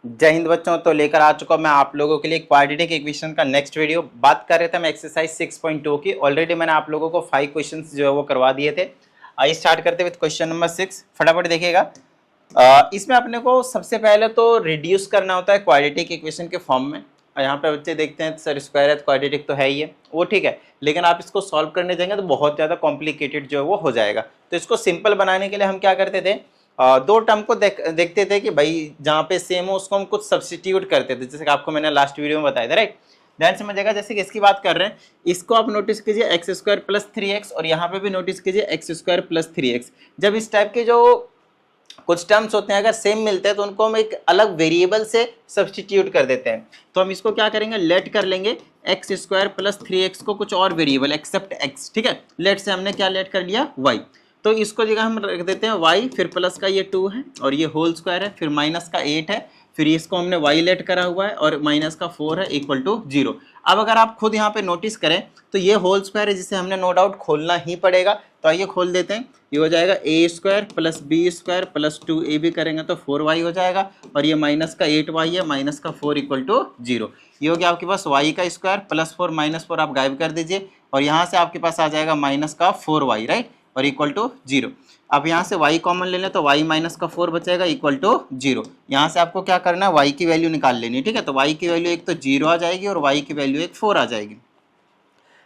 जय हिंद बच्चों। तो लेकर आ चुका मैं आप लोगों के लिए क्वाड्रेटिक इक्वेशन का नेक्स्ट वीडियो। बात कर रहे थे हम एक्सरसाइज 6.2 की। ऑलरेडी मैंने आप लोगों को 5 क्वेश्चंस जो है वो करवा दिए थे। आइए स्टार्ट करते हुए क्वेश्चन नंबर 6, फटाफट देखिएगा। इसमें अपने को सबसे पहले तो रिड्यूस करना होता है क्वाड्रेटिक इक्वेशन के फॉर्म में। यहाँ पे बच्चे देखते हैं सर स्क्वायर है, क्वाड्रेटिक तो है ही है, वो ठीक है, लेकिन आप इसको सॉल्व करने जाएंगे तो बहुत ज़्यादा कॉम्प्लिकेटेड जो है वो हो जाएगा। तो इसको सिंपल बनाने के लिए हम क्या करते थे, दो टर्म को देखते थे कि भाई जहाँ पे सेम हो उसको हम कुछ सब्स्टिट्यूट करते थे, जैसे कि आपको मैंने लास्ट वीडियो में बताया था, राइट। ध्यान समझिएगा, जैसे कि इसकी बात कर रहे हैं, इसको आप नोटिस कीजिए एक्स स्क्वायर प्लस 3x, और यहाँ पे भी नोटिस कीजिए एक्स स्क्वायर प्लस 3x। जब इस टाइप के जो कुछ टर्म्स होते हैं अगर सेम मिलते हैं तो उनको हम एक अलग वेरिएबल से सब्स्टिट्यूट कर देते हैं। तो हम इसको क्या करेंगे, लेट कर लेंगे एक्स स्क्वायर प्लस 3x को कुछ और वेरिएबल एक्सेप्ट x, ठीक है। लेट से हमने क्या लेट कर लिया, y। तो इसको जगह हम रख देते हैं y, फिर प्लस का ये 2 है और ये होल स्क्वायर है, फिर माइनस का 8 है, फिर इसको हमने y लेट करा हुआ है और माइनस का 4 है इक्वल टू 0। अब अगर आप खुद यहाँ पे नोटिस करें तो ये होल स्क्वायर है जिसे हमने नो डाउट खोलना ही पड़ेगा। तो आइए खोल देते हैं। ये हो जाएगा a square plus b square plus 2a भी करेंगे तो 4y हो जाएगा, और ये माइनस का 8y है, माइनस का 4 इक्वल टू 0। ये हो गया आपके पास y का स्क्वायर प्लस 4 माइनस 4 आप गायब कर दीजिए, और यहाँ से आपके पास आ जाएगा माइनस का 4y, राइट, और इक्वल टू 0। अब यहाँ से y कॉमन ले लें तो y माइनस का 4 बचेगा इक्वल टू 0। यहाँ से आपको क्या करना है, y की वैल्यू निकाल लेनी है, ठीक है। तो y की वैल्यू एक तो 0 आ जाएगी और y की वैल्यू एक 4 आ जाएगी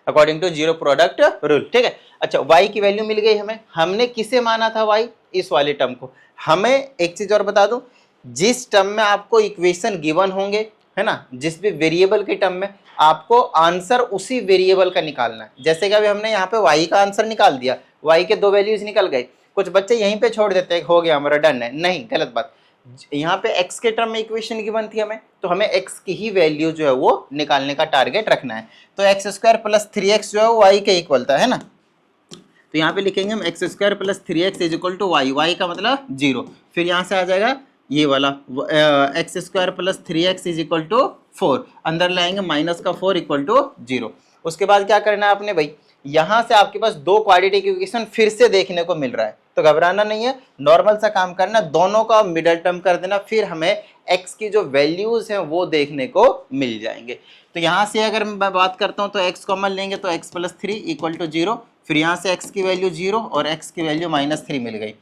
according to zero product rule, ठीक है। अच्छा, y की वैल्यू मिल गई हमें, हमने किसे माना था y, इस वाले टर्म को। हमें एक चीज और बता दूं, जिस टर्म में आपको इक्वेशन गिवन होंगे, है ना, जिस भी वेरिएबल के टर्म में आपको आंसर उसी वेरिएबल का निकालना है। जैसे कि अभी हमने यहाँ पे y का आंसर निकाल दिया, y के दो वैल्यूज निकल गए। कुछ बच्चे यहीं पे छोड़ देते हैं, हो गया हमारा, डन है, नहीं, गलत बात। यहाँ पे x के टर्म में इक्वेशन गिवन थी हमें, तो हमें x की ही वैल्यू जो है वो निकालने का टारगेट रखना है। तो एक्स स्क्वायर प्लस 3x जो है वो y के इक्वल था, है ना। तो यहाँ पे लिखेंगे हम x square plus 3x is equal to y, y का मतलब 0। फिर यहाँ से आ जाएगा ये वाला x square plus 3x is equal to 4, अंदर लाएंगे माइनस का 4 इक्वल टू 0। उसके बाद क्या करना है आपने भाई, यहाँ से आपके पास दो क्वाड्रेटिक इक्वेशन फिर से देखने को मिल रहा है, तो घबराना नहीं है, नॉर्मल सा काम करना, दोनों का मिडल टर्म कर देना, फिर हमें x की जो वैल्यूज हैं वो देखने को मिल जाएंगे। तो यहाँ से अगर मैं बात करता हूँ तो x कॉमन लेंगे तो x प्लस 3 इक्वल टू 0, फिर यहाँ से x की वैल्यू 0 और x की वैल्यू माइनस 3 मिल गई।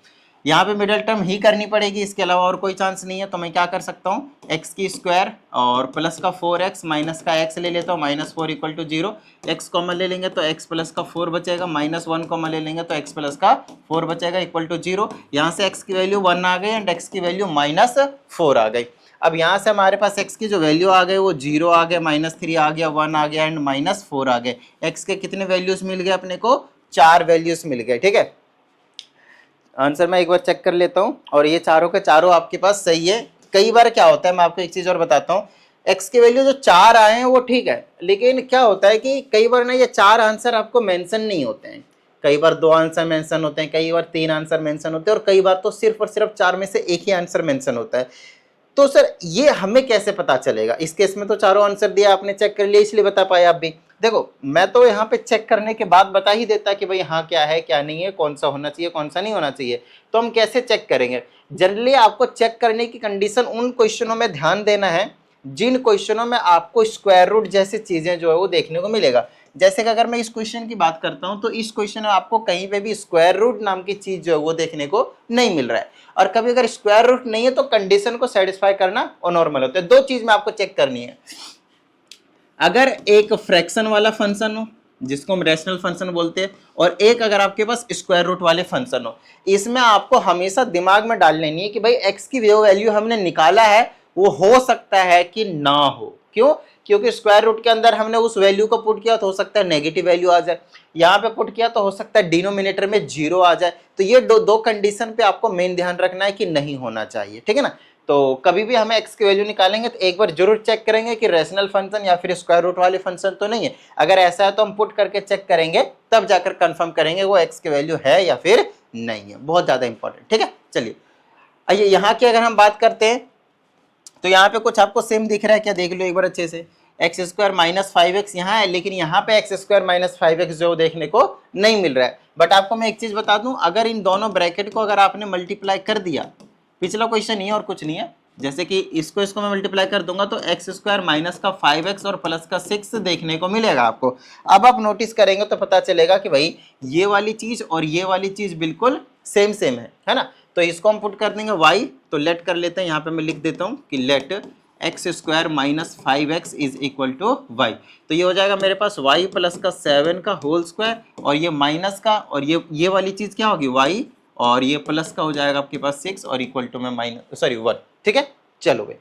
यहाँ पे मिडल टर्म ही करनी पड़ेगी, इसके अलावा और कोई चांस नहीं है। तो मैं क्या कर सकता हूँ, x की स्क्वायर और प्लस का 4x माइनस का x ले लेता हूँ, minus 4 equal to 0। x common ले लेंगे तो x प्लस का 4 बचेगा, माइनस 1 कॉमन ले लेंगे तो x प्लस का 4 बचेगा इक्वल टू 0। यहाँ से x की वैल्यू 1 आ गई एंड x की वैल्यू माइनस 4 आ गई। अब यहाँ से हमारे पास x की जो वैल्यू आ गई वो 0 आ गया, माइनस 3 आ गया, 1 आ गया एंड माइनस 4 आ गए। x के कितने वैल्यूज मिल गए अपने को, 4 वैल्यूज मिल गए, ठीक है। आंसर मैं एक बार चेक कर लेता हूँ, और ये चारों के चारों आपके पास सही है। कई बार क्या होता है, मैं आपको एक चीज और बताता हूँ, x की वैल्यू जो 4 आए हैं वो ठीक है, लेकिन क्या होता है कि कई बार ना ये 4 आंसर आपको मेंशन नहीं होते हैं। कई बार 2 आंसर मेंशन होते हैं, कई बार 3 आंसर मेंशन होते हैं, और कई बार तो सिर्फ और सिर्फ 4 में से एक ही आंसर मेंशन होता है। तो सर ये हमें कैसे पता चलेगा, इस केस में तो चारों आंसर दिया आपने, चेक कर लिया, इसलिए बता पाए आप भी। देखो मैं तो यहाँ पे चेक करने के बाद बता ही देता कि भाई हाँ क्या है क्या नहीं है, कौन सा होना चाहिए कौन सा नहीं होना चाहिए। तो हम कैसे चेक करेंगे, जनरली आपको चेक करने की कंडीशन उन क्वेश्चनों में ध्यान देना है जिन क्वेश्चनों में आपको स्क्वायर रूट जैसी चीजें जो है वो देखने को मिलेगा। जैसे कि अगर मैं इस क्वेश्चन की बात करता हूं तो इस क्वेश्चन में आपको कहीं पे भी स्क्वायर रूट नाम की चीज जो है वो देखने को नहीं मिल रहा है, और कभी अगर स्क्वायर रूट नहीं है तो कंडीशन को सेटिस्फाई करना नॉर्मल होता है। दो चीज में आपको चेक करनी है, अगर एक फ्रैक्शन वाला फंक्शन हो जिसको हम रैशनल फंक्शन बोलते हैं, और एक अगर आपके पास स्क्वायर रूट वाले फंक्शन हो, इसमें आपको हमेशा दिमाग में डाल लेनी है कि भाई x की जो वैल्यू हमने निकाला है वो हो सकता है कि ना हो। क्यों, क्योंकि स्क्वायर रूट के अंदर हमने उस वैल्यू को पुट किया तो हो सकता है नेगेटिव वैल्यू आ जाए, यहाँ पे पुट किया तो हो सकता है डिनोमिनेटर में 0 आ जाए। तो ये दो कंडीशन पे आपको मेन ध्यान रखना है कि नहीं होना चाहिए, ठीक है ना। तो कभी भी हमें x की वैल्यू निकालेंगे तो एक बार जरूर चेक करेंगे कि रैशनल फंक्शन या फिर स्क्वायर रूट वाले फंक्शन तो नहीं है। अगर ऐसा है तो हम पुट करके चेक करेंगे, तब जाकर कंफर्म करेंगे वो x की वैल्यू है या फिर नहीं है। बहुत ज्यादा इंपॉर्टेंट, ठीक है। चलिए आइए यहाँ की अगर हम बात करते हैं तो यहाँ पे कुछ आपको सेम दिख रहा है क्या, देख लो एक बार अच्छे से। एक्स स्क्वायर माइनस 5x यहाँ है, लेकिन यहाँ पे एक्स स्क्वायर माइनस 5x जो देखने को नहीं मिल रहा है। बट आपको मैं एक चीज बता दूं, अगर इन दोनों ब्रैकेट को अगर आपने मल्टीप्लाई कर दिया, पिछला क्वेश्चन ही है और कुछ नहीं है, जैसे कि इसको मैं मल्टीप्लाई कर दूंगा तो एक्स स्क्वायर माइनस का 5x और प्लस का 6 देखने को मिलेगा आपको। अब आप नोटिस करेंगे तो पता चलेगा कि भाई ये वाली चीज और ये वाली चीज बिल्कुल सेम सेम है ना। तो इसको हम पुट कर देंगे y, तो लेट कर लेते हैं, यहाँ पे मैं लिख देता हूँ कि let x square minus 5x is equal to y. तो ये हो जाएगा मेरे पास y प्लस का 7 का होल स्क्वायर और ये माइनस का, और ये वाली चीज क्या होगी y, और ये प्लस का हो जाएगा आपके पास 6 और इक्वल टू में माइनस 1। ठीक है, चलो भाई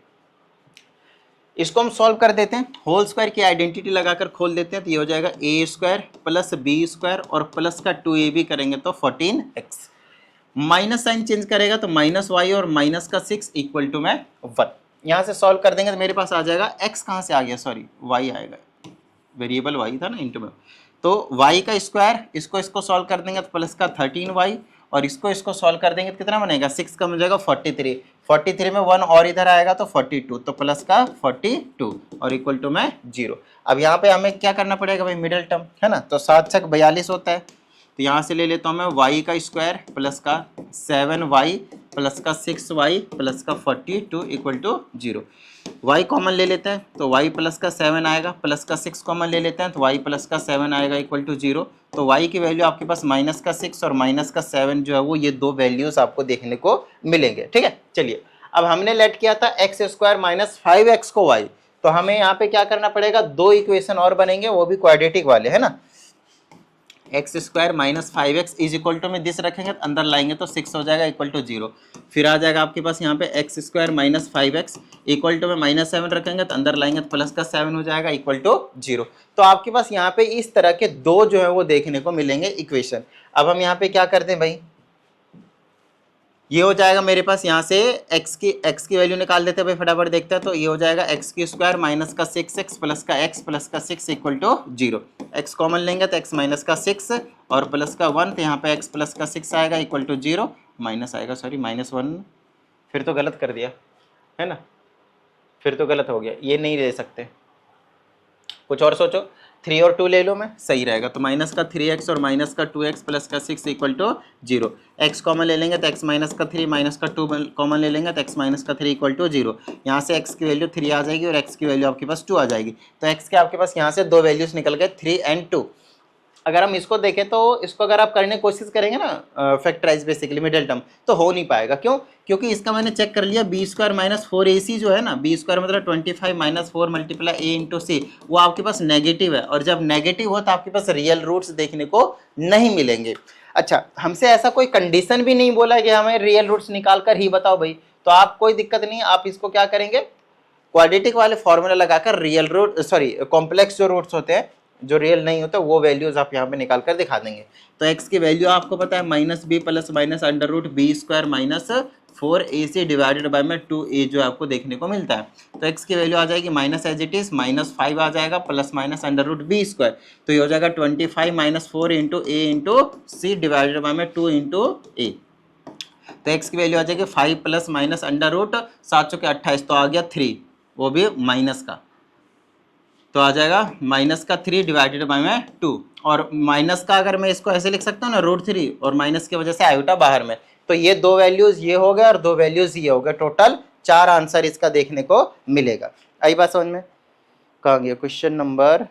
इसको हम सॉल्व कर देते हैं। होल स्क्वायर की आइडेंटिटी लगाकर खोल देते हैं, तो ये हो जाएगा a square plus b square और प्लस का 2ab करेंगे तो 14x। माइनस साइन चेंज करेगा तो माइनस वाई और माइनस का 6 इक्वल टू में 1। यहाँ से सॉल्व कर देंगे तो मेरे पास आ जाएगा x कहाँ से आ गया, सॉरी y आएगा, वेरिएबल y था ना इंटू में, तो y का स्क्वायर, इसको सॉल्व कर देंगे तो प्लस का 13y और इसको सॉल्व कर देंगे तो कितना बनेगा, 6 का मिल जाएगा 43 में 1 और इधर आएगा तो 42, तो प्लस का 42 और इक्वल टू में 0। अब यहाँ पे हमें क्या करना पड़ेगा भाई, मिडिल टर्म है ना, तो 7 छक 42 होता है, तो यहाँ से ले लेता हूँ मैं y का स्क्वायर प्लस का 7y प्लस का 6y प्लस का 42 इक्वल टू 0। y कॉमन ले लेते हैं तो y प्लस का 7 आएगा, प्लस का 6 कॉमन ले लेते हैं तो y प्लस का 7 आएगा इक्वल टू 0। तो y की वैल्यू आपके पास माइनस का 6 और माइनस का 7 जो है वो ये दो वैल्यूज आपको देखने को मिलेंगे। ठीक है, चलिए अब हमने लेट किया था एक्स स्क्वायर माइनस 5x को y, तो हमें यहाँ पे क्या करना पड़ेगा, दो इक्वेशन और बनेंगे, वो भी क्वाड्रेटिक वाले है ना। X square minus 5x is equal to में दिस रखेंगे तो अंदर लाएंगे तो 6 हो जाएगा इक्वल टू 0। फिर आ जाएगा आपके पास यहाँ पे x square minus 5x equal to में माइनस 7 रखेंगे तो अंदर लाएंगे तो प्लस का 7 हो जाएगा इक्वल टू 0। तो आपके पास यहाँ पे इस तरह के दो जो है वो देखने को मिलेंगे इक्वेशन। अब हम यहाँ पे क्या करते हैं भाई, ये हो जाएगा मेरे पास यहाँ से x की वैल्यू निकाल देते हैं भाई, फटाफट देखते हैं। तो ये हो जाएगा एक्स की स्क्वायर माइनस का 6x प्लस का x प्लस का 6 इक्वल टू 0। x कॉमन लेंगे तो x माइनस का 6 और प्लस का 1, तो यहाँ पे x प्लस का 6 आएगा इक्वल टू 0, माइनस आएगा, सॉरी माइनस 1, फिर तो गलत कर दिया है ना, फिर तो गलत हो गया, ये नहीं ले सकते, कुछ और सोचो, 3 और 2 ले लो, मैं सही रहेगा। तो माइनस का 3x और माइनस का 2x प्लस का 6 इक्वल टू 0। x कॉमन ले लेंगे तो x माइनस का 3 माइनस का 2 कॉमन ले लेंगे तो x माइनस का 3 इक्वल टू 0। यहाँ से x की वैल्यू 3 आ जाएगी और x की वैल्यू आपके पास 2 आ जाएगी। तो x के आपके पास यहाँ से दो वैल्यूज निकल गए 3 एंड 2। अगर हम इसको देखें तो इसको अगर आप करने की कोशिश करेंगे ना फैक्टराइज बेसिकली मिडिल टर्म, तो हो नहीं पाएगा। क्यों? क्योंकि इसका मैंने चेक कर लिया, बी स्क्वायर माइनस 4ac जो है ना, बी स्क्वायर मतलब 25 माइनस 4 मल्टीप्लाई a इंटू सी, वो आपके पास नेगेटिव है, और जब नेगेटिव हो तो आपके पास रियल रूट्स देखने को नहीं मिलेंगे। अच्छा, हमसे ऐसा कोई कंडीशन भी नहीं बोला कि हमें रियल रूट्स निकाल कर ही बताओ भाई, तो आप कोई दिक्कत नहीं, आप इसको क्या करेंगे, क्वाड्रेटिक वाले फॉर्मूला लगाकर रियल रूट, सॉरी कॉम्प्लेक्स जो रूट्स होते हैं जो रियल नहीं होता वो वैल्यूज आप यहाँ पे निकाल कर दिखा देंगे। तो x की वैल्यू आपको पता है minus b plus minus under root b square minus 4ac divided by में 2a जो आपको देखने को मिलता है। तो x की वैल्यू आ जाएगी minus as it is minus 5 आ जाएगा plus minus under root b square, तो ये हो जाएगा 25 minus 4 into a into c divided by में 2 इंटू a। तो x की वैल्यू आ जाएगी 5 प्लस माइनस अंडर रूट 7 चौके 28, तो आ गया 3, वो भी माइनस का, तो आ जाएगा माइनस का 3 डिवाइडेड बाय में 2, और माइनस का अगर मैं इसको ऐसे लिख सकता हूँ ना रूट 3, और माइनस की वजह से आयोटा बाहर में, तो ये दो वैल्यूज ये हो गए और दो वैल्यूज ये हो गए, टोटल 4 आंसर इसका देखने को मिलेगा। आई बात समझ में? कहाँ गया क्वेश्चन नंबर,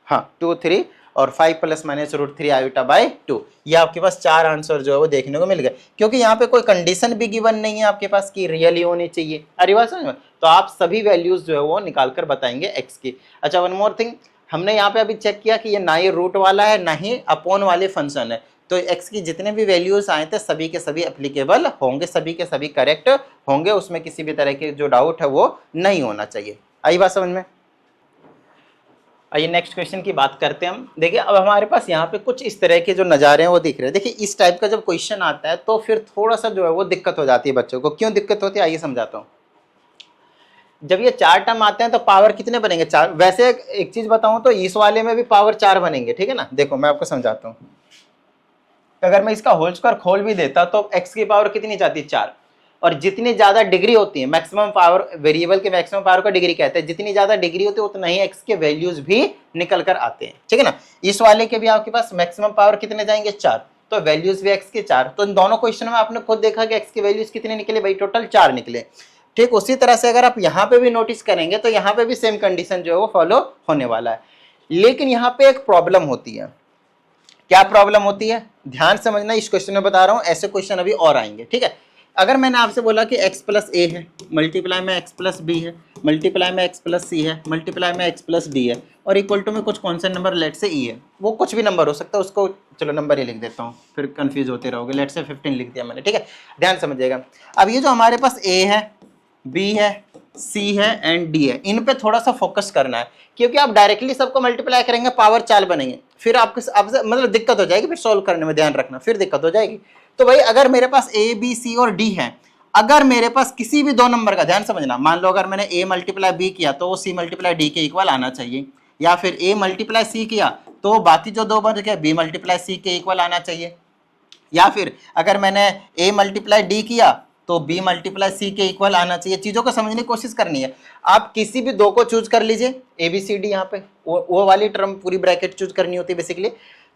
हाँ 2 3 और 5 plus minus root 3 iota by 2, ये आपके पास 4 आंसर जो है वो देखने को मिल गए, क्योंकि यहाँ पे कोई कंडीशन भी गिवन नहीं है आपके पास कि रियल ही होनी चाहिए। अरे बात समझ में? तो आप सभी वैल्यूज जो है वो निकाल कर बताएंगे x की। अच्छा, वन मोर थिंग, हमने यहाँ पे अभी चेक किया कि ये ना ही रूट वाला है ना ही अपॉन वाले फंक्शन है, तो x की जितने भी वैल्यूज आए थे सभी के सभी एप्लीकेबल होंगे, सभी के सभी करेक्ट होंगे, उसमें किसी भी तरह के जो डाउट है वो नहीं होना चाहिए। आई बात समझ में? आइए नेक्स्ट क्वेश्चन की बात करते हैं हम। देखिए अब हमारे पास यहाँ पे कुछ इस तरह के जो नज़ारे हैं वो दिख रहे हैं। देखिए इस टाइप का जब क्वेश्चन आता है तो फिर थोड़ा सा जो है वो दिक्कत हो जाती है बच्चों को। क्यों दिक्कत होती है आइए समझाता हूँ। जब ये 4 टर्म आते हैं तो पावर कितने बनेंगे? 4। वैसे एक चीज बताऊं तो इस वाले में भी पावर 4 बनेंगे, ठीक है ना। देखो मैं आपको समझाता हूँ, अगर मैं इसका होल स्क्वायर खोल भी देता तो x की पावर कितनी जाती है? 4। और जितनी ज्यादा डिग्री होती है, मैक्सिमम पावर, वेरिएबल के मैक्सिमम पावर को डिग्री कहते हैं, जितनी ज्यादा डिग्री होती है उतना ही x के वैल्यूज भी निकल कर आते हैं, ठीक है ना। इस वाले के भी आपके पास मैक्सिमम पावर कितने जाएंगे? 4, तो वैल्यूज भी x के 4। तो इन दोनों क्वेश्चन में आपने खुद देखा कि x की वैल्यूज कितने निकले भाई? टोटल 4 निकले। ठीक उसी तरह से अगर आप यहाँ पे भी नोटिस करेंगे तो यहाँ पे भी सेम कंडीशन जो है वो फॉलो होने वाला है। लेकिन यहाँ पे एक प्रॉब्लम होती है। क्या प्रॉब्लम होती है, ध्यान समझना, इस क्वेश्चन में बता रहा हूं, ऐसे क्वेश्चन अभी और आएंगे। ठीक है, अगर मैंने आपसे बोला कि x प्लस ए है, मल्टीप्लाई में x प्लस बी है, मल्टीप्लाई में x प्लस सी है, मल्टीप्लाई में x प्लस डी है, और इक्वल टू में कुछ कॉन्स्टेंट नंबर लेट से e है, वो कुछ भी नंबर हो सकता है, उसको चलो नंबर ही लिख देता हूँ, फिर कंफ्यूज होते रहोगे। लेट से 15 लिख दिया मैंने। ठीक है, ध्यान समझिएगा। अब ये जो हमारे पास a है, b है, c है एंड d है, इन पे थोड़ा सा फोकस करना है, क्योंकि आप डायरेक्टली सबको मल्टीप्लाई करेंगे पावर 4 बनेंगे, फिर आपसे मतलब दिक्कत हो जाएगी, फिर सॉल्व करने में ध्यान रखना, फिर दिक्कत हो जाएगी। तो भाई अगर मेरे पास ए बी सी और डी है, अगर मेरे पास किसी भी दो नंबर का, ध्यान समझना, मान लो अगर मैंने ए मल्टीप्लाई बी किया तो वो सी मल्टीप्लाई डी के इक्वल आना चाहिए, या फिर ए मल्टीप्लाई सी किया तो बाकी जो दो बन गए बी मल्टीप्लाई सी के इक्वल आना चाहिए, या फिर अगर मैंने ए मल्टीप्लाई डी किया तो बी मल्टीप्लाई सी के इक्वल आना चाहिए। चीजों को समझने की कोशिश करनी है। आप किसी भी दो को चूज कर लीजिए, ए बी सी डी, यहाँ पे वो वाली टर्म पूरी ब्रैकेट चूज करनी होती है बेसिकली।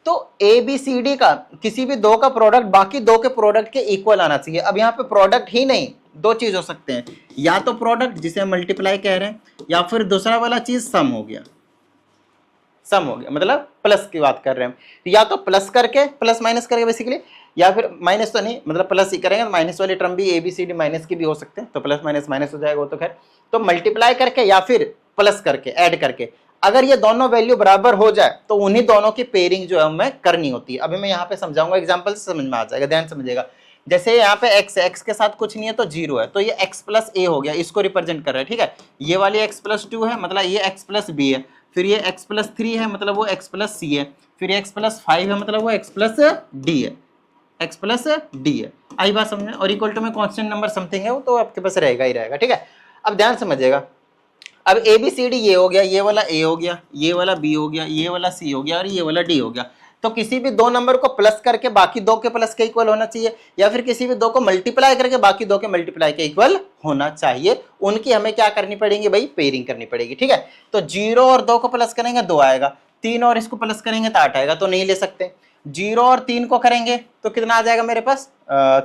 तो ए बी सी डी का किसी भी दो का प्रोडक्ट बाकी दो के प्रोडक्ट के इक्वल आना चाहिए। अब यहाँ पे प्रोडक्ट ही नहीं, दो चीज हो सकते हैं, या तो प्रोडक्ट जिसे मल्टीप्लाई कह रहे हैं, या फिर दूसरा वाला चीज सम हो गया। सम हो गया मतलब प्लस की बात कर रहे हैं हम, या तो प्लस करके प्लस माइनस करके बेसिकली, या फिर माइनस तो नहीं, मतलब प्लस ही करेंगे, माइनस वाली टर्म भी A B C D minus की भी हो सकते हैं, तो प्लस माइनस माइनस हो जाएगा वो तो खैर। तो मल्टीप्लाई करके या फिर प्लस करके ऐड करके, अगर ये दोनों वैल्यू बराबर हो जाए तो उन्हीं दोनों की पेयरिंग जो है हमें करनी होती है। अभी मैं यहाँ पे समझाऊंगा, एग्जाम्पल से समझ में आ जाएगा, ध्यान समझिएगा। जैसे यहाँ पे x है, x के साथ कुछ नहीं है तो 0 है, तो ये x प्लस ए हो गया, इसको रिप्रेजेंट कर रहा है। ठीक है, ये वाली x प्लस 2 है, मतलब ये x प्लस बी है, फिर ये x प्लस 3 है, मतलब वो x प्लस सी है, फिर ये x प्लस 5 है, मतलब वो x प्लस डी है, x प्लस डी है। आई बात समझे, और इक्वल टू में कांस्टेंट नंबर समथिंग है वो तो आपके पास रहेगा ही रहेगा। ठीक है, अब ध्यान समझिएगा। अब ए बी सी डी ये हो गया, ये वाला ए हो गया, ये वाला बी हो गया, ये वाला सी हो गया और ये वाला डी हो गया। तो किसी भी दो नंबर को प्लस करके बाकी दो के प्लस के इक्वल होना चाहिए, या फिर किसी भी दो को मल्टीप्लाई करके बाकी दो के मल्टीप्लाई के इक्वल होना चाहिए। उनकी हमें क्या करनी पड़ेगी भाई, पेयरिंग करनी पड़ेगी। ठीक है, तो 0 और 2 को प्लस करेंगे 2 आएगा, 3 और इसको प्लस करेंगे तो 8 आएगा, तो नहीं ले सकते। 0 और 3 को करेंगे तो कितना आ जाएगा मेरे पास,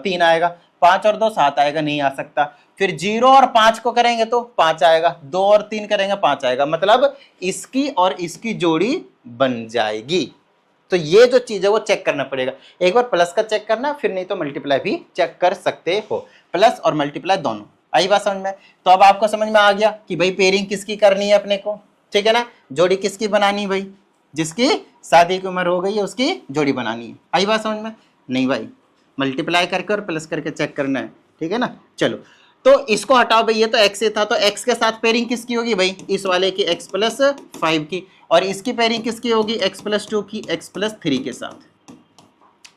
3 आएगा, 5 और 2 7 आएगा, नहीं आ सकता। फिर 0 और 5 को करेंगे तो 5 आएगा, 2 और 3 करेंगे 5 आएगा, मतलब इसकी और इसकी जोड़ी बन जाएगी। तो ये जो चीज है वो चेक करना पड़ेगा, एक बार प्लस का चेक करना, फिर नहीं तो मल्टीप्लाई भी चेक कर सकते हो, प्लस और मल्टीप्लाई दोनों। आई बात समझ में? तो अब आपको समझ में आ गया कि भाई पेयरिंग किसकी करनी है अपने को, ठीक है ना, जोड़ी किसकी बनानी भाई, जिसकी शादी की उम्र हो गई है उसकी जोड़ी बनानी है। आई बात समझ में? नहीं भाई, मल्टीप्लाई करके और प्लस करके चेक करना है, ठीक है ना। चलो, तो इसको हटाओ भाई, ये तो x से था, तो x के साथ पेयरिंग किसकी होगी भाई, इस वाले की x प्लस 5 की, और इसकी पेयरिंग किसकी होगी, x प्लस 2 की x प्लस 3 के साथ।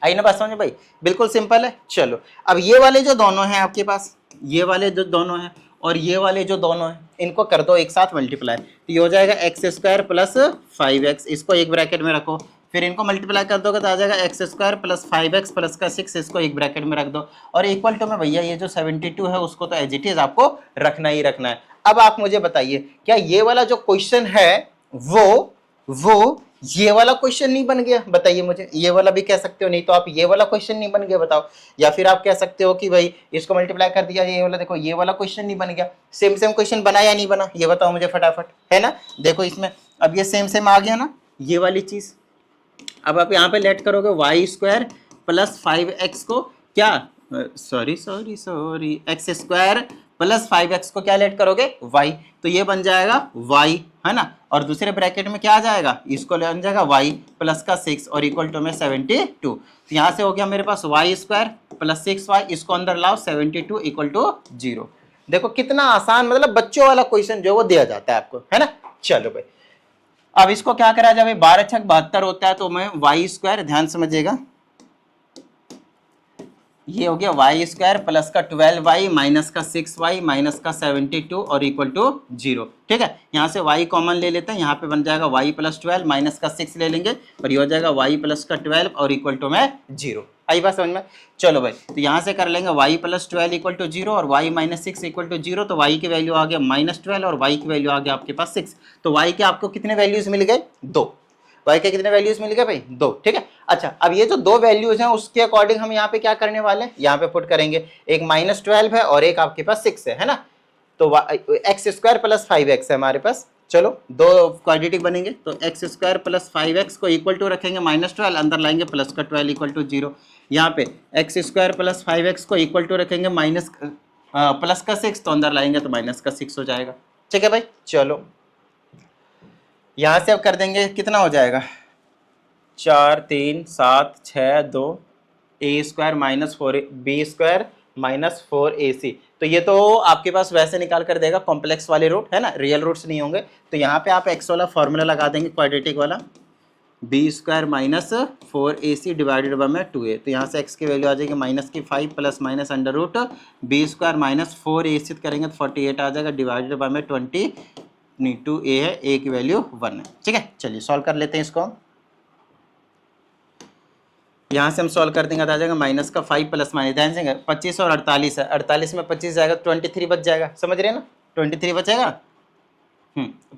आई ना बात समझ भाई, बिल्कुल सिंपल है। चलो, अब ये वाले जो दोनों हैं आपके पास, ये वाले जो दोनों हैं और ये वाले जो दोनों हैं, इनको कर दो एक साथ मल्टीप्लाई, तो ये हो जाएगा एक्स स्क्वायर प्लस 5x, इसको एक ब्रैकेट में रखो, फिर इनको मल्टीप्लाई कर दोगे तो आ जाएगा x square plus 5x plus का 6, इसको एक ब्रैकेट में रख दो, और इक्वल टू में भैया ये जो 72 है उसको तो एज इट इज आपको रखना ही रखना है। अब आप मुझे बताइए, क्या ये वाला जो क्वेश्चन है वो ये वाला क्वेश्चन नहीं बन गया? बताइए मुझे, ये वाला भी कह सकते हो, नहीं तो आप ये वाला क्वेश्चन नहीं बन गया बताओ, या फिर आप कह सकते हो कि भाई इसको मल्टीप्लाई कर दिया, ये वाला देखो ये वाला क्वेश्चन नहीं बन गया। सेम सेम क्वेश्चन बना या नहीं बना, ये बताओ मुझे फटाफट, है ना। देखो इसमें अब ये सेम सेम आ गया ना, ये वाली चीज। अब आप यहाँ पे लेट करोगे वाई स्क्वायर प्लस 5x को क्या, sorry x square plus 5x को क्या लेट करोगे, y, तो ये बन जाएगा y, है ना, और दूसरे ब्रैकेट में क्या आ जाएगा, इसको ले जाएगा y प्लस का 6 और इक्वल टू में 72। तो यहाँ से हो गया मेरे पास y स्क्वायर प्लस 6y, इसको अंदर लाओ 72 इक्वल टू 0। देखो कितना आसान, मतलब बच्चों वाला क्वेश्चन जो वो दिया जाता है आपको, है ना। चलो भाई, अब इसको क्या करा जाए, 12 छक 72 होता है, तो मैं वाई स्क्वायर, ध्यान समझिएगा, ये हो गया वाई स्क्वायर प्लस का 12y माइनस का 6y माइनस का 72 और इक्वल टू 0। ठीक है, यहाँ से y कॉमन ले लेते हैं, यहाँ पे बन जाएगा y प्लस 12 माइनस का 6 ले लेंगे, और ये हो जाएगा y प्लस का 12 और इक्वल टू में 0। आई बात समझ में? चलो भाई, तो यहाँ से कर लेंगे y प्लस 12 इक्वल टू 0 और y माइनस 6 इक्वल टू 0, तो y की वैल्यू आ गया माइनस 12 और y की वैल्यू आ गया आपके पास 6। तो y के आपको कितने वैल्यूज मिल गए, 2। y के कितने वैल्यूज मिल गए भाई, 2। ठीक है, अच्छा, अब ये जो 2 वैल्यूज हैं उसके अकॉर्डिंग हम यहाँ पे क्या करने वाले हैं, यहाँ पे पुट करेंगे, एक माइनस 12 है और एक आपके पास 6 है ना। तो एक्स स्क्वायर प्लस 5x है हमारे पास। चलो दो क्वाड्रेटिक बनेंगे तो एक्स स्क्वायर प्लस 5x को इक्वल टू रखेंगे -12, अंदर लाएंगे प्लस का 12 इक्वल टू 0। यहाँ पे एक्स स्क्वायर प्लस 5x को इक्वल टू रखेंगे प्लस का 6, तो अंदर लाएंगे तो माइनस का 6 हो जाएगा। ठीक है भाई, चलो यहाँ से अब कर देंगे, कितना हो जाएगा 4 3 7 6 2 a square minus 4b square minus 4ac। तो ये तो आपके पास वैसे निकाल कर देगा कॉम्प्लेक्स वाले रूट है ना, रियल रूट्स नहीं होंगे। तो यहाँ पे आप x वाला फॉर्मूला लगा देंगे क्वाड्रेटिक वाला, b square minus 4ac divided by में 2a। तो यहाँ से x की वैल्यू आ जाएगी माइनस की 5 plus minus under root b square minus 4ac करेंगे तो 48 आ जाएगा डिवाइडेड बाय में 20, नहीं 2a है, a की वैल्यू 1 है। ठीक है, चलिए सॉल्व कर लेते हैं इसको। यहाँ से हम सॉल्व कर देंगे तो आ जाएगा माइनस का 5 प्लस माइनस ध्यान से 25 और 48 है, 48 में 25 जाएगा 23 बच जाएगा, समझ रहे हैं ना, 23 बचेगा।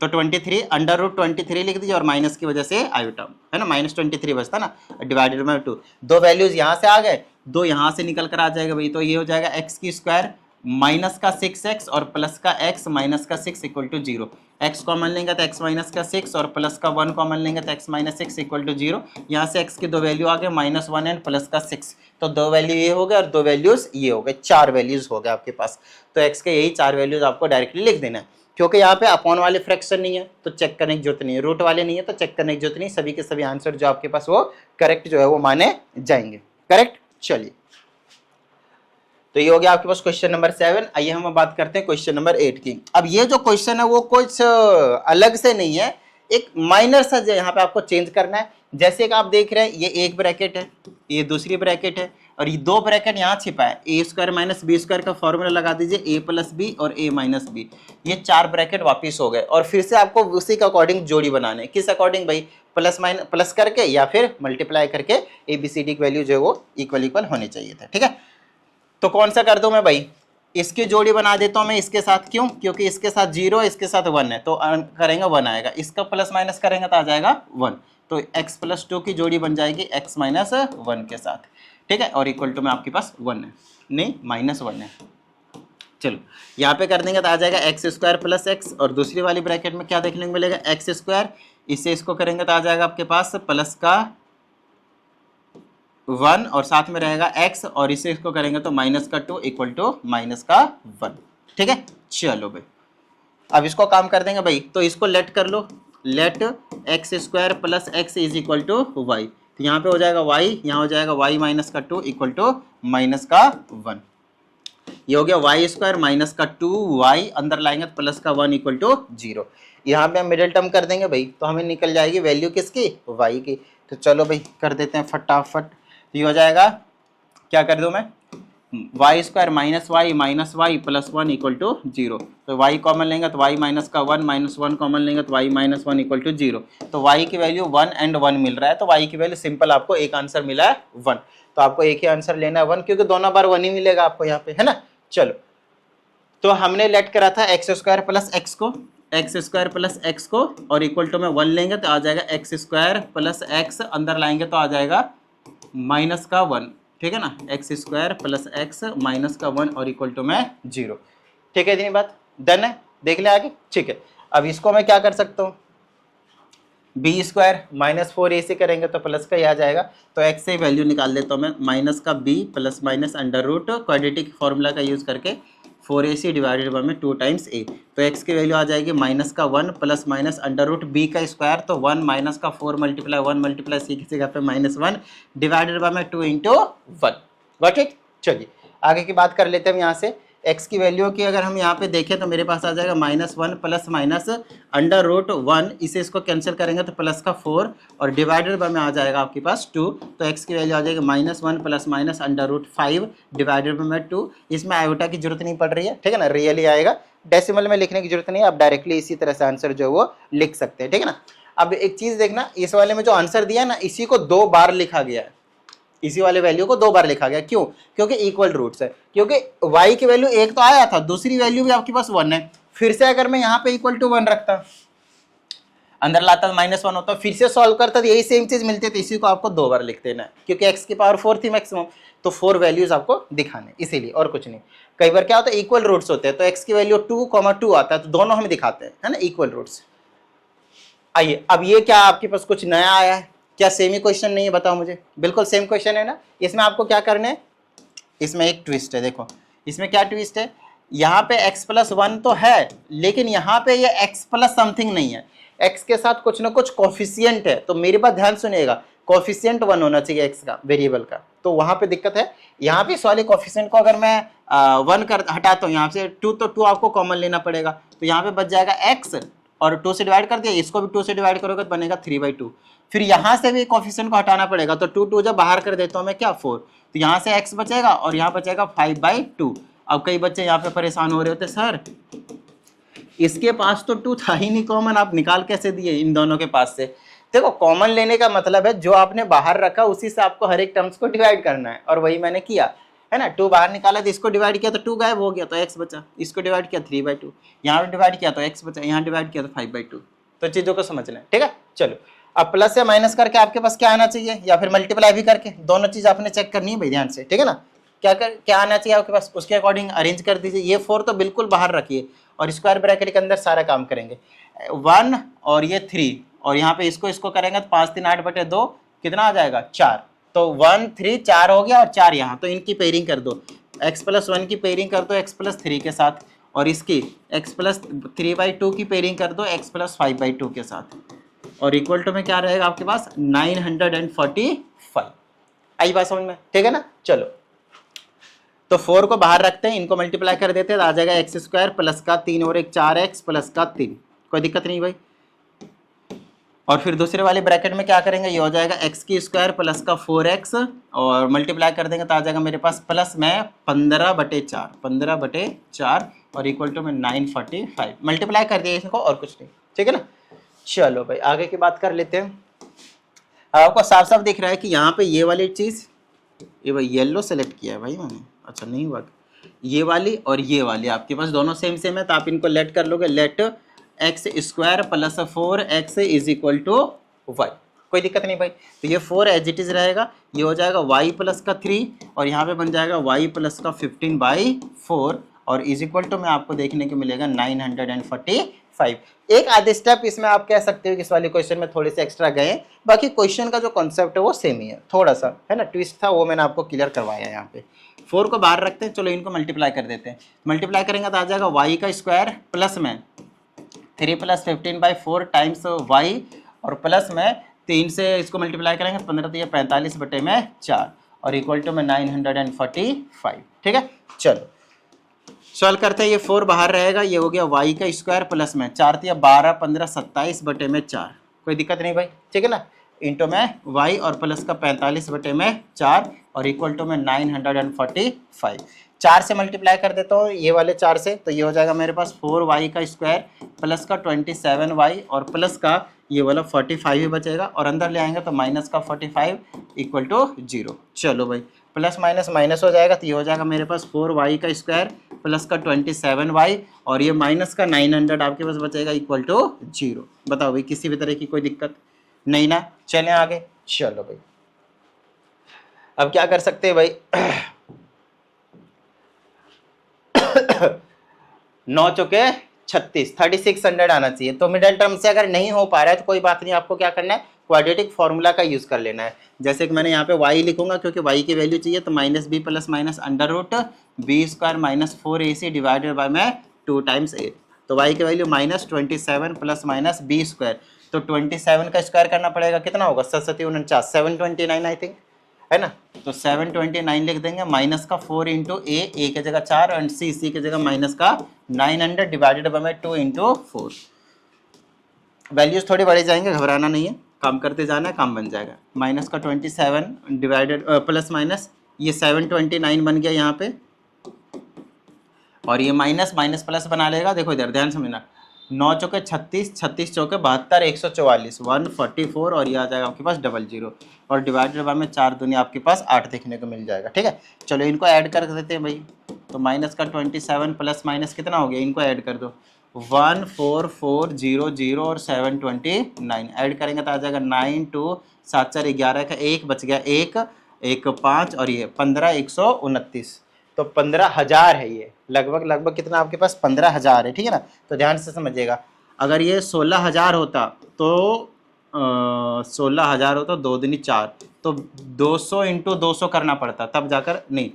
तो 23 अंडर रूट 23 लिख दीजिए और माइनस की वजह से आयोटा है ना, -23 बचता ना, डिवाइडेड बाय 2। दो वैल्यूज यहाँ से आ गए, दो यहाँ से निकल कर आ जाएगा भाई। तो ये हो जाएगा एक्स की स्क्वायर माइनस का 6x और प्लस का x माइनस का 6 इक्वल टू 0। x कॉमन लेंगे तो x माइनस का 6 और प्लस का 1 कॉमन लेंगे तो x माइनस 6 इक्वल टू 0। यहाँ से x की दो वैल्यू आ गए -1 एंड प्लस का 6, तो दो वैल्यू ये हो गए और दो वैल्यूज ये हो गए, 4 वैल्यूज हो गए आपके पास। तो x के यही 4 वैल्यूज आपको डायरेक्टली लिख देना है, क्योंकि यहाँ पे अपॉन वाले फ्रैक्शन नहीं है तो चेक करने की जरूरत नहीं है, रूट वाले नहीं है तो चेक करने की जरूरत नहीं, सभी के सभी आंसर जो आपके पास वो करेक्ट जो है वो माने जाएंगे। करेक्ट, चलिए तो ये हो गया आपके पास क्वेश्चन नंबर 7। आइए हम बात करते हैं क्वेश्चन नंबर 8 की। अब ये जो क्वेश्चन है वो कुछ अलग से नहीं है, एक माइनर सा जो यहाँ पे आपको चेंज करना है। जैसे कि आप देख रहे हैं ये एक ब्रैकेट है, ये दूसरी ब्रैकेट है और ये दो ब्रैकेट यहाँ छिपा है। ए स्क्वायर माइनस बी स्क्वायर का फॉर्मूला लगा दीजिए, ए प्लस बी और ए माइनस बी, ये 4 ब्रैकेट वापिस हो गए और फिर से आपको उसी के अकॉर्डिंग जोड़ी बनाने। किस अकॉर्डिंग भाई, प्लस करके या फिर मल्टीप्लाई करके ABCD की वैल्यू जो है वो इक्वल होनी चाहिए था। ठीक है, तो कौन सा कर दूं मैं भाई, इसकी जोड़ी बना देता हूं मैं इसके साथ, क्यों, क्योंकि इसके साथ 0 इसके साथ 1 है तो करेंगे 1 आएगा, इसका प्लस माइनस करेंगे तो आ जाएगा 1, तो x प्लस 2 की जोड़ी बन जाएगी x माइनस 1 के साथ। ठीक है, और इक्वल टू में आपके पास 1 है, नहीं -1 है। चलो यहाँ पे कर देंगे तो आ जाएगा एक्स स्क्वायर प्लस एक्स, और दूसरी वाली ब्रैकेट में क्या देखने को मिलेगा, एक्स स्क्वायर, इससे इसको करेंगे तो आ जाएगा आपके पास प्लस का 1 और साथ में रहेगा x, और इसे इसको करेंगे तो माइनस का 2 इक्वल टू माइनस का 1। ठीक है, चलो भाई अब इसको काम कर देंगे भाई, तो इसको लेट कर लो, let x square plus x is equal to y. तो यहाँ पे हो जाएगा y, यहाँ हो जाएगा y माइनस का 2 इक्वल टू माइनस का 1। ये हो गया y स्क्वायर माइनस का 2y, अंदर लाएंगे तो प्लस का 1 इक्वल टू 0। यहाँ पे हम मिडिल टर्म कर देंगे भाई, तो हमें निकल जाएगी वैल्यू किसकी, y की। तो चलो भाई कर देते हैं फटाफट। ये हो जाएगा, क्या कर दूं मैं, y square minus y plus 1 equal to 0। तो y कॉमन लेंगे तो y माइनस का 1 माइनस 1 कॉमन लेंगे तो y माइनस 1 इक्वल टू 0। तो y की वैल्यू 1 एंड 1 मिल रहा है, तो y की वैल्यू सिंपल आपको एक आंसर मिला है 1। तो आपको एक ही आंसर लेना है 1, क्योंकि दोनों बार 1 ही मिलेगा आपको यहाँ पे, है ना। चलो तो हमने लेट करा था एक्स स्क्वायर प्लस एक्स को, एक्स स्क्वायर प्लस एक्स को, और इक्वल टू में 1 लेंगे तो आ जाएगा एक्स स्क्वायर प्लस एक्स, अंदर लाएंगे तो आ जाएगा माइनस का 1। ठीक है ना, x square plus x minus का 1 और इक्वल टू में 0। ठीक है, इतनी बात डन है, देख ले आगे। ठीक है, अब इसको मैं क्या कर सकता हूँ, बी स्क्वायर माइनस 4ac करेंगे तो प्लस का ही आ जाएगा, तो x से वैल्यू निकाल देता हूँ मैं, माइनस का b plus minus under root quadratic formula का यूज करके 4ac डिवाइडेड बाय में 2 टाइम्स a। तो x की वैल्यू आ जाएगी माइनस का 1 plus minus under root b का स्क्वायर, तो 1 माइनस का 4 मल्टीप्लाई 1 मल्टीप्लाई c की जगह पे -1 डिवाइडेड बाय में 2 इंटू 1। Got it. चलिए आगे की बात कर लेते हैं हम। यहाँ से x की वैल्यू की अगर हम यहाँ पे देखें तो मेरे पास आ जाएगा -1 प्लस माइनस अंडर रूट 1, इसे इसको कैंसिल करेंगे तो प्लस का 4 और डिवाइडेड बाय में आ जाएगा आपके पास 2। तो x की वैल्यू आ जाएगी -1 plus minus under root 5 divided by में 2। इसमें आयोटा की जरूरत नहीं पड़ रही है, ठीक है ना, रियली आएगा, डेसिमल में लिखने की जरूरत नहीं है, आप डायरेक्टली इसी तरह से आंसर जो है वो लिख सकते हैं। ठीक है ना। अब एक चीज़ देखना, इस वाले में जो आंसर दिया ना, इसी को 2 बार लिखा गया है, इसी वाले वैल्यू को 2 बार लिखा गया, क्यों, क्योंकि इक्वल रूट्स है, क्योंकि y की वैल्यू 1 तो आया था, दूसरी वैल्यू भी आपके पास 1 है। फिर से अगर मैं यहाँ पे इक्वल टू 1 रखता, अंदर लाता -1 होता, फिर से सॉल्व करता तो यही सेम चीज मिलती है, तो इसी को आपको 2 बार लिख देना है, क्योंकि x की पावर 4 थी मैक्सिमम, तो 4 वैल्यूज आपको दिखाने, इसीलिए और कुछ नहीं। कई बार क्या होता है इक्वल रूट्स होते हैं, तो x की वैल्यू 2,2 आता है, तो दोनों हम दिखाते हैं, है ना, इक्वल रूट्स। आइए अब ये क्या आपके पास कुछ नया आया है क्या? सेम ही क्वेश्चन नहीं है, बताओ मुझे। बिल्कुल सेम क्वेश्चन है ना। इसमें आपको क्या करना है, इसमें एक ट्विस्ट है, देखो इसमें क्या ट्विस्ट है, यहाँ पे x+1 तो है, लेकिन यहाँ पे ये x प्लस समथिंग नहीं है, x के साथ कुछ ना कुछ कोफिशिएंट है। तो मेरी बात ध्यान सुनिएगा, कोफिशिएंट 1 होना चाहिए x का, वेरिएबल का, तो वहां पे दिक्कत है। यहाँ पे इस वाले कोफिशिएंट को अगर मैं 1 कर हटाता हूँ यहाँ से 2, तो 2 आपको कॉमन लेना पड़ेगा, तो यहाँ पे बच जाएगा x, और 2 से डिवाइड कर दिया, इसको भी 2 से डिवाइड करोगे तो बनेगा 3/2। फिर यहाँ से भी कोफिशिएंट को हटाना पड़ेगा, तो 2 जब बाहर कर देता हूँ मैं क्या 4, तो यहाँ से x बचेगा और यहाँ बचेगा 5/2। अब कई बच्चे यहाँ पे परेशान हो रहे होते, सर इसके पास तो 2 था ही नहीं कॉमन, आप निकाल कैसे दिए इन दोनों के पास से? देखो कॉमन लेने का मतलब है जो आपने बाहर रखा उसी से आपको हर एक टर्म्स को डिवाइड करना है, और वही मैंने किया, है ना। 2 बाहर निकाला तो इसको डिवाइड किया तो 2 गायब हो गया, तो x बचा, इसको डिवाइड किया 3/2, यहाँ पे डिवाइड किया तो x बचा, यहाँ डिवाइड किया तो 5/2। तो चीजों को समझ लें, ठीक है। चलो अब प्लस या माइनस करके आपके पास क्या आना चाहिए, या फिर मल्टीप्लाई भी करके, दोनों चीज आपने चेक करनी है भाई ध्यान से, ठीक है ना। क्या आना चाहिए आपके पास, उसके अकॉर्डिंग अरेंज कर दीजिए। ये 4 तो बिल्कुल बाहर रखिए और स्क्वायर ब्रैकेट के अंदर सारा काम करेंगे। 1 और ये 3, और यहाँ पे इसको करेंगे तो 5 3 8/2 कितना आ जाएगा 4, तो 1 3 4 हो गया और 4 यहाँ, तो इनकी पेयरिंग कर दो, x+1 की पेयरिंग कर दो x+3 के साथ, और इसकी x+3/2 की पेयरिंग कर दो x+5/2 के साथ, और इक्वल टू में क्या रहेगा आपके पास 945। आई बात समझ में, ठीक है ना। चलो तो 4 को बाहर रखते हैं, इनको मल्टीप्लाई कर देते हैं, तो आ जाएगा x² प्लस का 3 और 1 4x प्लस का 3, कोई दिक्कत नहीं भाई। और फिर दूसरे वाले ब्रैकेट में क्या करेंगे, ये हो जाएगा x² प्लस का 4x, और मल्टीप्लाई कर देंगे तो आ जाएगा मेरे पास प्लस में 15/4 और इक्वल टू में 945। मल्टीप्लाई कर दिया इसको और कुछ नहीं, ठीक है ना। चलो भाई आगे की बात कर लेते हैं। आपको साफ साफ दिख रहा है कि यहाँ पे ये वाली चीज़, ये भाई येलो सेलेक्ट किया है भाई मैंने, अच्छा नहीं हुआ, ये वाली और ये वाली आपके पास दोनों सेम सेम है, तो आप इनको लेट कर लोगे, let x² plus 4x is equal to y, कोई दिक्कत नहीं भाई। तो ये 4 एज इट इज रहेगा, ये हो जाएगा y प्लस का 3, और यहाँ पे बन जाएगा y प्लस का 15/4, और इज इक्वल टू में आपको देखने को मिलेगा 945। एक आधे स्टेप इसमें आप कह सकते हो कि इस वाले क्वेश्चन में थोड़े से एक्स्ट्रा गए, बाकी क्वेश्चन का जो कॉन्सेप्ट है वो सेम ही है, थोड़ा सा है ना ट्विस्ट था, वो मैंने आपको क्लियर करवाया। यहाँ पे 4 को बाहर रखते हैं, चलो इनको मल्टीप्लाई कर देते हैं। मल्टीप्लाई करेंगे तो आ जाएगा y का स्क्वायर प्लस में 3 + 15/4 टाइम्स y, और प्लस में 3 से इसको मल्टीप्लाई करेंगे 15 तो ये 45/4, और इक्वल टू में 945, ठीक है। चलो सॉल्व करते हैं, ये 4 बाहर रहेगा, ये हो गया y का स्क्वायर प्लस में 4 तो 12 15 27/4, कोई दिक्कत नहीं भाई, ठीक है ना, इंटू में y और प्लस का 45/4 और इक्वल टू में 945। 4 से मल्टीप्लाई कर देता हूँ ये वाले 4 से, तो ये हो जाएगा मेरे पास 4y का स्क्वायर प्लस का 27y और प्लस का ये वाला 45 ही बचेगा, और अंदर ले आएंगे तो माइनस का 45 इक्वल टू 0। चलो भाई प्लस माइनस माइनस हो जाएगा, तो ये हो जाएगा मेरे पास 4y का स्क्वायर प्लस का 27y और ये माइनस का 900 आपके पास बचेगा इक्वल टू 0। बताओ भाई किसी भी तरह की कोई दिक्कत नहीं ना। चलें आगे। चलो भाई अब क्या कर सकते हैं भाई 9 चौके 36, 3600 आना चाहिए। तो मिडिल टर्म से अगर नहीं हो पा रहा है तो कोई बात नहीं, आपको क्या करना है क्वाड्रेटिक फॉर्मूला का यूज कर लेना है। जैसे कि मैंने यहाँ पे y लिखूंगा क्योंकि y की वैल्यू चाहिए, तो -b plus minus √b² - 4ac divided by में 2 टाइम्स a, तो y की वैल्यू -27 प्लस माइनस b², तो 27 का स्क्वायर करना पड़ेगा, कितना होगा 7 729 आई थिंक, है ना। तो 729 लिख देंगे, माइनस का 4 इंटू ए की जगह 4 और सी की जगह माइनस का 900 डिवाइडेड बाय 2 इंटू 4। वैल्यूज थोड़ी बढ़े जाएंगे, घबराना नहीं है, काम करते जाना है, काम बन जाएगा। माइनस का 27 डिवाइडेड प्लस माइनस ये 729 बन गया यहाँ पे, और ये माइनस माइनस प्लस बना लेगा। देखो इधर ध्यान समझना, 9 चौके 36, 36 चौके 72, 144 144 और ये आ जाएगा आपके पास 00 और डिवाइडेड बाय में 4 दूनी आपके पास 8 देखने को मिल जाएगा। ठीक है, चलो इनको ऐड कर देते हैं भाई। तो माइनस का 27 प्लस माइनस कितना हो गया, इनको ऐड कर दो 14400 और 729 ऐड करेंगे तो आ जाएगा 9 2 7 4 11 का 1 बच गया 1 एक 5 और ये 15,129, तो 15,000 है ये, लगभग कितना आपके पास 15,000 है, ठीक है ना। तो ध्यान से समझिएगा, अगर ये 16,000 होता तो 16,000 होता, 2 दूनी 4, तो 200 इंटू 200 करना पड़ता तब जाकर, नहीं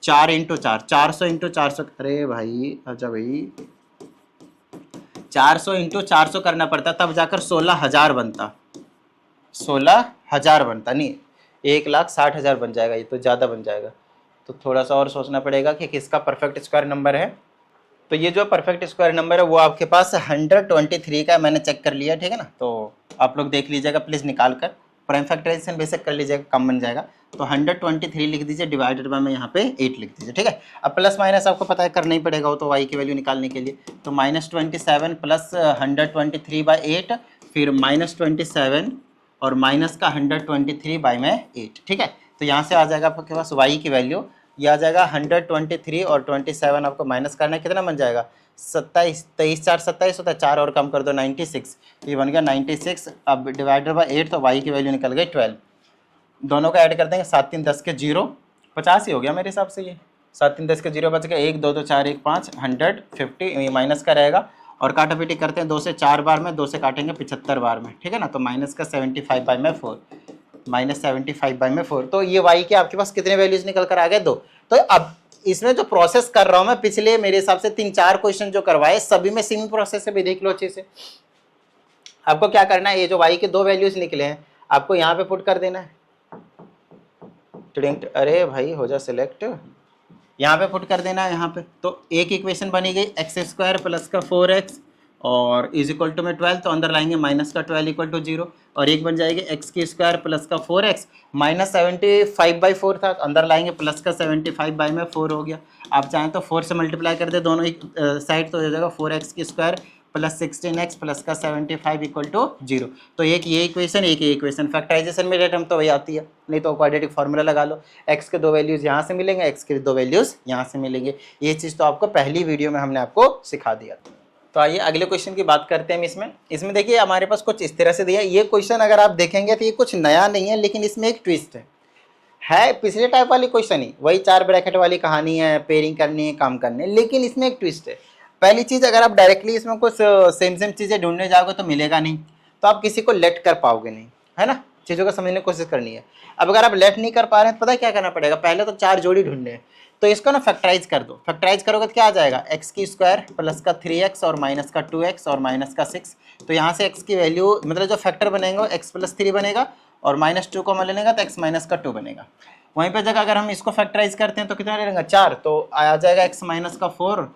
4 इंटू 4, 400 इंटू 400, अरे भाई अच्छा भाई 400 इंटू 400 करना पड़ता तब जाकर 16,000 बनता, 16,000 बनता, नहीं 1,60,000 बन जाएगा, ये तो ज़्यादा बन जाएगा। तो थोड़ा सा और सोचना पड़ेगा कि किसका परफेक्ट स्क्वायर नंबर है। तो ये जो परफेक्ट स्क्वायर नंबर है वो आपके पास 123 का, मैंने चेक कर लिया, ठीक है ना। तो आप लोग देख लीजिएगा प्लीज़ निकाल कर, प्राइम फैक्टराइजेशन बेसिक कर लीजिएगा, कम बन जाएगा। तो 123 लिख दीजिए, डिवाइडेड बाय में यहाँ पे 8 लिख दीजिए, ठीक है। अब प्लस माइनस आपको पता है करना ही पड़ेगा वो तो, वाई की वैल्यू निकालने के लिए। तो -27 प्लस 123/8, फिर -27 और माइनस का 123 बाई में 8, ठीक है। तो यहाँ से आ जाएगा आपके पास वाई की वैल्यू, ये आ जाएगा 123 और 27 आपको माइनस करना है, कितना बन जाएगा 27, 23 4 27 होता है, 4 और कम कर दो 96, ये बन गया 96। अब डिवाइडेड बाय 8, तो वाई की वैल्यू निकल गई 12। दोनों का ऐड कर देंगे, 7 3 10 के 0, 50 ही हो गया मेरे हिसाब से, ये 7 3 10 के 0 बच गया, 1 2 2 4 1 5, 150, ये माइनस का रहेगा। और काटापीटी करते हैं 2 से 4 बार में, 2 से काटेंगे 75 बार में, ठीक है ना। तो माइनस का 75 बाई में 4, -75 बाई में 4, तो ये वाई के आपके पास कितने वैल्यूज निकल कर आ गए 2। तो अब इसमें जो प्रोसेस कर रहा हूँ मैं, पिछले मेरे हिसाब से 3-4 क्वेश्चन जो करवाए सभी में सेम प्रोसेस है भी, देख लो अच्छे से। आपको क्या करना है, ये जो वाई के 2 वैल्यूज निकले हैं आपको यहाँ पे पुट कर देना है, अरे भाई हो जा सिलेक्ट, यहाँ पे पुट कर देना है यहाँ पे। तो एक इक्वेशन बनी गई x² प्लस का 4x और इज इक्वल टू में 12, तो अंदर लाएंगे माइनस का 12 इक्वल टू 0, और एक बन जाएगी x² प्लस का 4x, -75/4 था, तो अंदर लाएंगे प्लस का 75 बाई में 4 हो गया। आप चाहें तो 4 से मल्टीप्लाई कर दे दोनों ही साइड, तो हो जाएगा 4x² प्लस 16x प्लस का 75 इक्वल टू 0। तो एक ये इक्वेशन, एक ये इक्वेशन, फैक्टराइजेशन में रेट हम तो वही आती है, नहीं तो क्वाड्रेटिक फार्मूला लगा लो, x के 2 वैल्यूज़ यहाँ से मिलेंगे, x के 2 वैल्यूज़ यहाँ से मिलेंगे। ये चीज़ तो आपको पहली वीडियो में हमने आपको सिखा दिया। तो आइए अगले क्वेश्चन की बात करते हैं। इसमें देखिए हमारे पास कुछ इस तरह से दिया, ये क्वेश्चन अगर आप देखेंगे तो ये कुछ नया नहीं है, लेकिन इसमें एक ट्विस्ट है पिछले टाइप वाली क्वेश्चन ही, वही 4 ब्रैकेट वाली कहानी है, पेयरिंग करनी है, काम करने, लेकिन इसमें एक ट्विस्ट है। पहली चीज़, अगर आप डायरेक्टली इसमें कुछ सेम चीज़ें ढूंढने जाओगे तो मिलेगा नहीं, तो आप किसी को लेट कर पाओगे नहीं, है ना। चीज़ों को समझने की कोशिश करनी है। अब अगर आप लेट नहीं कर पा रहे हैं तो पता है क्या करना पड़ेगा, पहले तो 4 जोड़ी ढूंढने हैं, तो इसको ना फैक्टराइज कर दो। फैक्टराइज करोगे तो क्या आ जाएगा, x² प्लस का 3x और माइनस का 2x और माइनस का 6। तो यहाँ से x की वैल्यू, मतलब जो फैक्टर बनेगा x + 3 बनेगा, और -2 को लेगा तो x - 2 बनेगा। वहीं पर जगह अगर हम इसको फैक्टराइज करते हैं तो कितना लेगा 4, तो आ जाएगा x - 4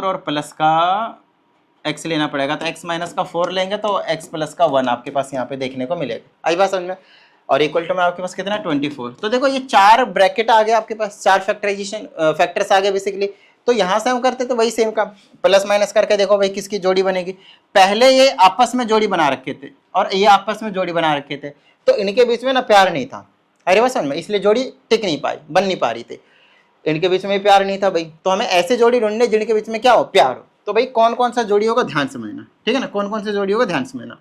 और प्लस का x लेना पड़ेगा, तो x - 4 लेंगे तो x + 1 आपके पास यहाँ पे देखने को मिलेगा। आई बात समझ में। और इक्वल टू में आपके पास कितना 24। तो देखो ये 4 ब्रैकेट आ गए आपके पास, 4 फैक्टराइजेशन फैक्टर्स आ गए बेसिकली। तो यहाँ से हम करते तो वही सेम काम, प्लस माइनस करके देखो भाई किसकी जोड़ी बनेगी। पहले ये आपस में जोड़ी बना रखे थे और ये आपस में जोड़ी बना रखे थे, तो इनके बीच में ना प्यार नहीं था, अरे बस समझ में, इसलिए जोड़ी टिक नहीं पाई, बन नहीं पा रही थी, इनके बीच में प्यार नहीं था भाई। तो हमें ऐसे जोड़ी ढूंढने जिनके बीच में क्या हो, प्यार हो। तो भाई कौन कौन सा जोड़ी होगा ध्यान समझना, ठीक है ना, कौन कौन सा जोड़ी होगा ध्यान समझना।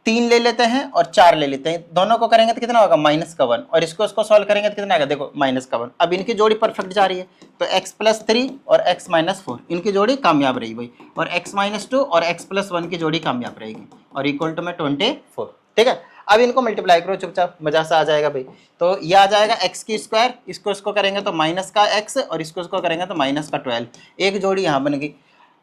3 ले लेते हैं और 4 ले लेते हैं, दोनों को करेंगे तो कितना होगा -1, और इसको सॉल्व करेंगे तो कितना आएगा, देखो -1। अब इनकी जोड़ी परफेक्ट जा रही है, तो x + 3 और x - 4 इनकी जोड़ी कामयाब रही भाई, और x - 2 और x + 1 की जोड़ी कामयाब रहेगी, और इक्वल टू में 24, ठीक है। अब इनको मल्टीप्लाई करो चुपचाप, मजा सा आ जाएगा भाई। तो ये आ जाएगा x², इसको करेंगे तो माइनस का x, और इसको करेंगे तो माइनस का 12, एक जोड़ी यहाँ बन गई।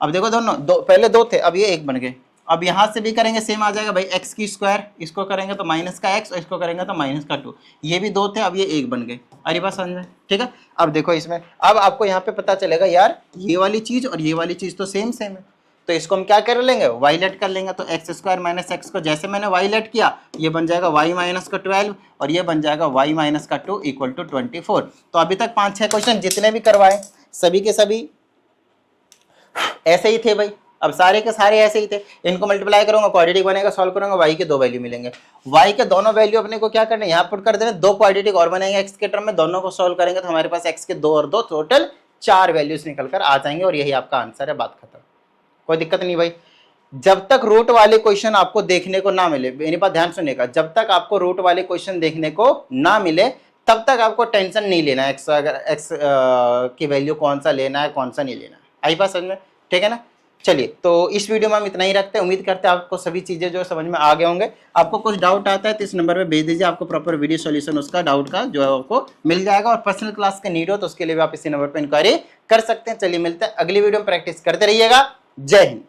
अब देखो दोनों पहले 2 थे, अब ये 1 बन गए। अब यहाँ से भी करेंगे सेम आ जाएगा भाई, x², इसको करेंगे तो माइनस का x और इसको करेंगे तो माइनस का 2, ये भी 2 थे, अब ये 1 बन गए। अरे बात समझ में, ठीक है। अब देखो इसमें, अब आपको यहाँ पे पता चलेगा यार ये वाली चीज़ और ये वाली चीज़ तो सेम है, तो इसको हम क्या कर लेंगे, y लेट कर लेंगे। तो x² - x को जैसे मैंने y लेट किया, ये बन जाएगा y - का 12 और ये बन जाएगा y - का 2 इक्वल टू 24। तो अभी तक 5-6 क्वेश्चन जितने भी करवाए सभी के सभी ऐसे ही थे भाई, अब सारे के सारे ऐसे ही थे। इनको मल्टीप्लाई करूंगा, क्वाड्रेटिक बनेगा, सॉल्व करूंगा, y के 2 वैल्यू मिलेंगे। y के दोनों वैल्यू अपने को क्या करना है, यहाँ पुट कर देना, 2 क्वाड्रेटिक और बनेंगे x के टर्म में, दोनों को सॉल्व करेंगे तो हमारे पास x के 2 और 2 टोटल 4 वैल्यूज निकल कर आ जाएंगे, और यही आपका आंसर है, बात खत्म, कोई दिक्कत नहीं भाई। जब तक रूट वाले क्वेश्चन आपको देखने को ना मिले, मेरी बात ध्यान सुनिएगा, जब तक आपको रूट वाले क्वेश्चन देखने को ना मिले तब तक आपको टेंशन नहीं लेना है एक्स अगर एक्स की वैल्यू कौन सा लेना है कौन सा नहीं लेना है। आई बात समझ में? ठीक है ना। चलिए तो इस वीडियो में हम इतना ही रखते हैं। उम्मीद करते हैं आपको सभी चीजें जो समझ में आ गए होंगे। आपको कुछ डाउट आता है तो इस नंबर पे भेज दीजिए, आपको प्रॉपर वीडियो सॉल्यूशन उसका डाउट का जो है आपको मिल जाएगा। और पर्सनल क्लास का नीड हो तो उसके लिए भी आप इसी नंबर पर इंक्वायरी कर सकते हैं। चलिए मिलते हैं अगली वीडियो में, प्रैक्टिस करते रहिएगा। जय हिंद।